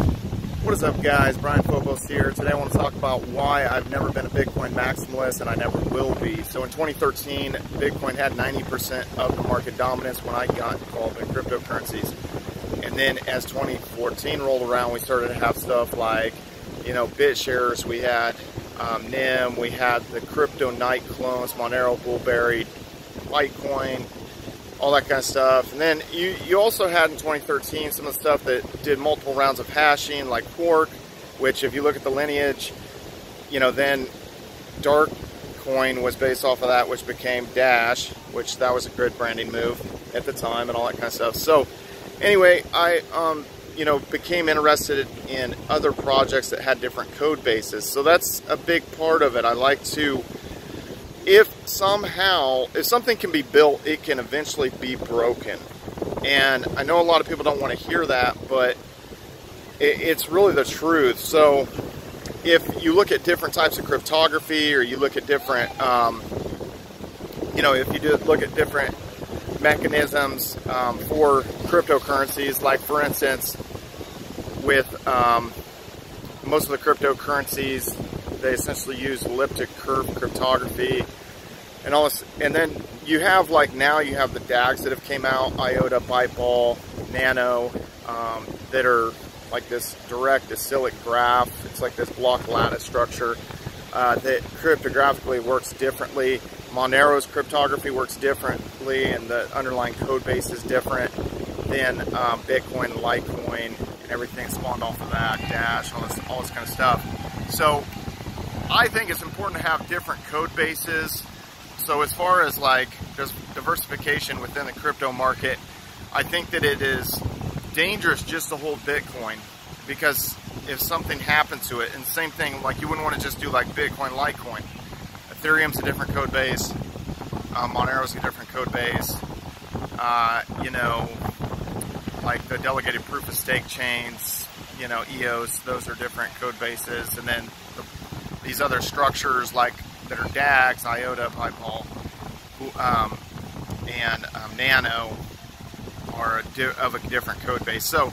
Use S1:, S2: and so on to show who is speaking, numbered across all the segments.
S1: What is up, guys? Brian Phobos here. Today I want to talk about why I've never been a Bitcoin maximalist and I never will be. So in 2013, Bitcoin had 90% of the market dominance when I got involved in cryptocurrencies. And then as 2014 rolled around, we started to have stuff like, BitShares, we had NIM, we had the crypto night clones, Monero, Bullberry, Litecoin, all that kind of stuff. And then you also had in 2013 some of the stuff that did multiple rounds of hashing, like Quark, which if you look at the lineage, then Dark Coin was based off of that, which became Dash, which that was a good branding move at the time and all that kind of stuff. So anyway, I became interested in other projects that had different code bases. So that's a big part of it. I like to, if something can be built, it can eventually be broken. And I know a lot of people don't want to hear that, but it's really the truth. So if you look at different types of cryptography, or you look at different, if you do look at different mechanisms for cryptocurrencies, like for instance, with most of the cryptocurrencies, they essentially use elliptic curve cryptography and all this. And then you have, like, now you have the DAGs that have came out, IOTA, Byteball, Nano, that are like this direct acyclic graph. It's like this block lattice structure that cryptographically works differently. Monero's cryptography works differently, and the underlying code base is different than Bitcoin, Litecoin, and everything spawned off of that, Dash, all this kind of stuff. So I think it's important to have different code bases. So as far as like diversification within the crypto market, I think that it is dangerous just to hold Bitcoin, because if something happened to it, and same thing, like you wouldn't want to just do like Bitcoin, Litecoin. Ethereum's a different code base, Monero's a different code base, like the delegated proof of stake chains, EOS, those are different code bases. And then these other structures like that are DAGs, IOTA, Byteball, and Nano are of a different code base. So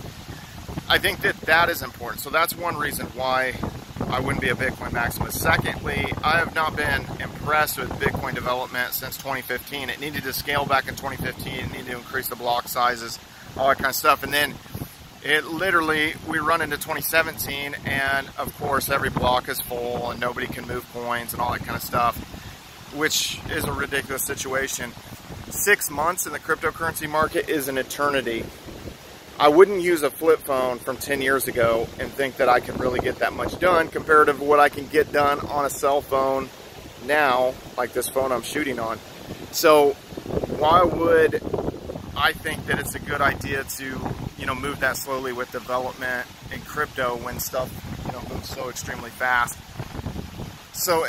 S1: I think that is important. So that's one reason why I wouldn't be a Bitcoin maximalist. Secondly, I have not been impressed with Bitcoin development since 2015. It needed to scale back in 2015. It needed to increase the block sizes, all that kind of stuff. And then we run into 2017, and of course every block is full and nobody can move coins and all that kind of stuff, which is a ridiculous situation. 6 months in the cryptocurrency market is an eternity. I wouldn't use a flip phone from 10 years ago and think that I could really get that much done compared to what I can get done on a cell phone now, like this phone I'm shooting on. So why would I think that it's a good idea to move that slowly with development in crypto when stuff moves so extremely fast? So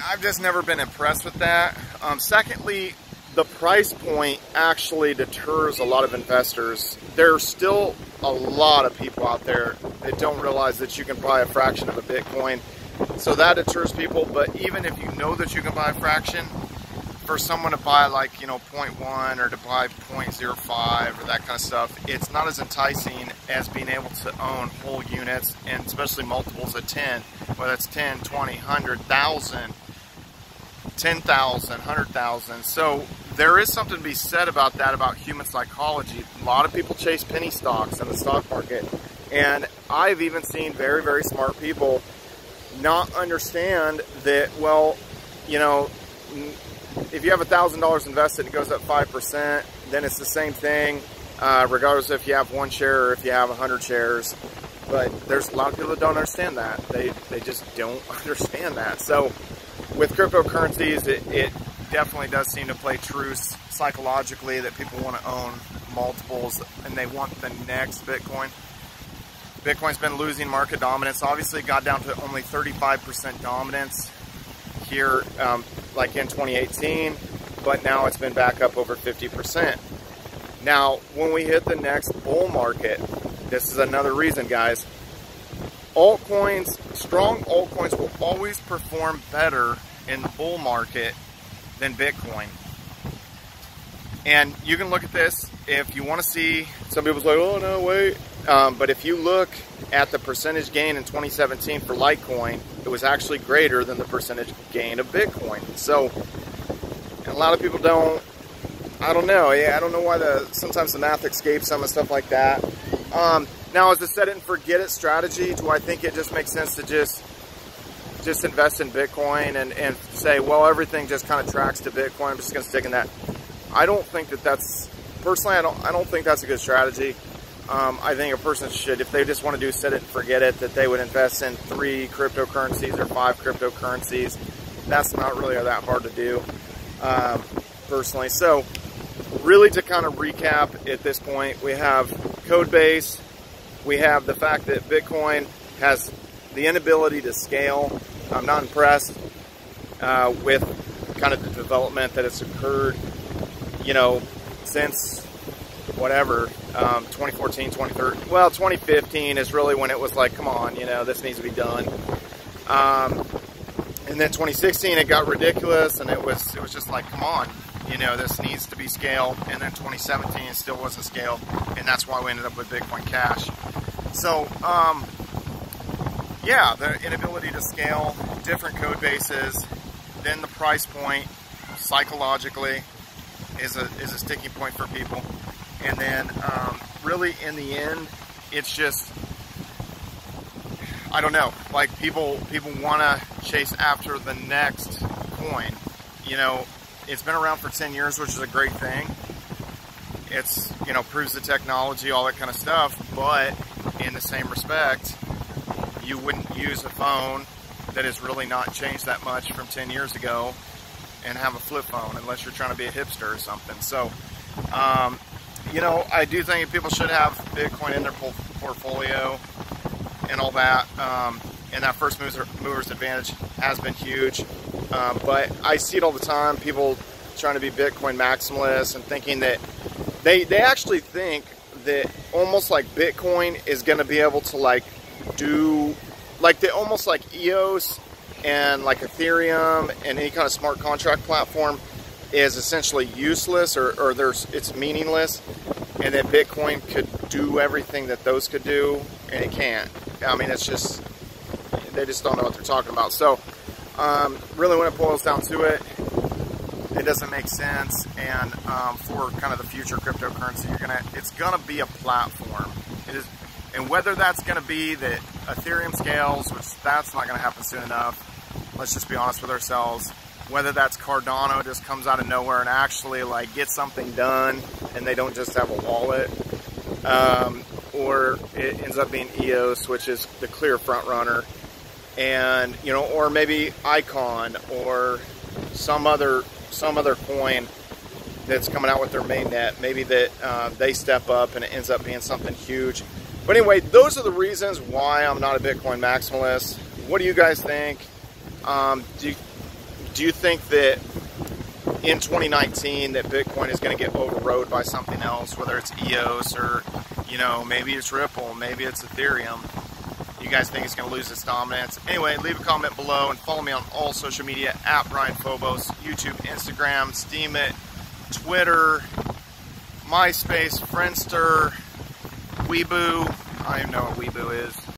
S1: I've just never been impressed with that. Secondly, the price point actually deters a lot of investors. There's still a lot of people out there that don't realize that you can buy a fraction of a Bitcoin. So that deters people. But even if you know that you can buy a fraction, for someone to buy like 0.1 or to buy 0.05 or that kind of stuff, it's not as enticing as being able to own whole units, and especially multiples of 10, whether it's 10, 20, 100,000, 10,000, 100,000. So there is something to be said about that, about human psychology. A lot of people chase penny stocks in the stock market, and I've even seen very, very smart people not understand that, well, if you have $1,000 invested, it goes up 5%, then it's the same thing, regardless if you have 1 share or if you have 100 shares. But there's a lot of people that don't understand that. They just don't understand that. So with cryptocurrencies, it definitely does seem to play truce psychologically, that people want to own multiples and they want the next Bitcoin. Bitcoin's been losing market dominance. Obviously, it got down to only 35% dominance here, like in 2018, but now it's been back up over 50%. Now, when we hit the next bull market, this is another reason, guys. Altcoins, strong altcoins will always perform better in the bull market than Bitcoin. And you can look at this if you want to see. Some people say, oh no, wait, But if you look at the percentage gain in 2017 for Litecoin, it was actually greater than the percentage gain of Bitcoin. So a lot of people don't, I don't know. Yeah, I don't know why sometimes the math escapes them and stuff like that. Now, as a set it and forget it strategy, do I think it just makes sense to just invest in Bitcoin and say, well, everything just kind of tracks to Bitcoin, I'm just going to stick in that? I don't think that's, personally, I don't think that's a good strategy. I think a person should, if they just want to do set it and forget it, that they would invest in 3 cryptocurrencies or 5 cryptocurrencies. That's not really that hard to do, personally. So really, to kind of recap at this point, we have code base, we have the fact that Bitcoin has the inability to scale. I'm not impressed with kind of the development that has occurred, you know, since whatever, 2014, 2013, well, 2015 is really when it was like, come on, you know, this needs to be done. And then 2016, it got ridiculous, and it was just like, come on, you know, this needs to be scaled. And then 2017, it still wasn't scaled, and that's why we ended up with Bitcoin Cash. So, yeah, the inability to scale, different code bases, then the price point, psychologically, is a sticking point for people. And then, really, in the end, it's just, I don't know, like people want to chase after the next coin. You know, it's been around for 10 years, which is a great thing. It's, you know, proves the technology, all that kind of stuff, but in the same respect, you wouldn't use a phone that has really not changed that much from 10 years ago and have a flip phone unless you're trying to be a hipster or something. So, you know, I do think people should have Bitcoin in their portfolio and all that. And that first mover's advantage has been huge. But I see it all the time, people trying to be Bitcoin maximalists and thinking that they actually think that almost like Bitcoin is going to be able to like do, like they almost like EOS and like Ethereum and any kind of smart contract platform is essentially useless or it's meaningless, and that Bitcoin could do everything that those could do, and it can't. I mean, it's just, they just don't know what they're talking about. So really, when it boils down to it, it doesn't make sense. And for kind of the future cryptocurrency, it's gonna be a platform. It is, and whether that's gonna be that Ethereum scales, which that's not gonna happen soon enough. Let's just be honest with ourselves. Whether that's Cardano just comes out of nowhere and actually like gets something done, and they don't just have a wallet, or it ends up being EOS, which is the clear front runner, and you know, or maybe Icon or some other coin that's coming out with their mainnet. Maybe that they step up and it ends up being something huge. But anyway, those are the reasons why I'm not a Bitcoin maximalist. What do you guys think? Do you think that in 2019 that Bitcoin is going to get overrode by something else, whether it's EOS or, you know, maybe it's Ripple, maybe it's Ethereum? You guys think it's going to lose its dominance? Anyway, leave a comment below and follow me on all social media at Brian Phobos, YouTube, Instagram, Steemit, Twitter, MySpace, Friendster, Weeboo. I don't even know what Weeboo is.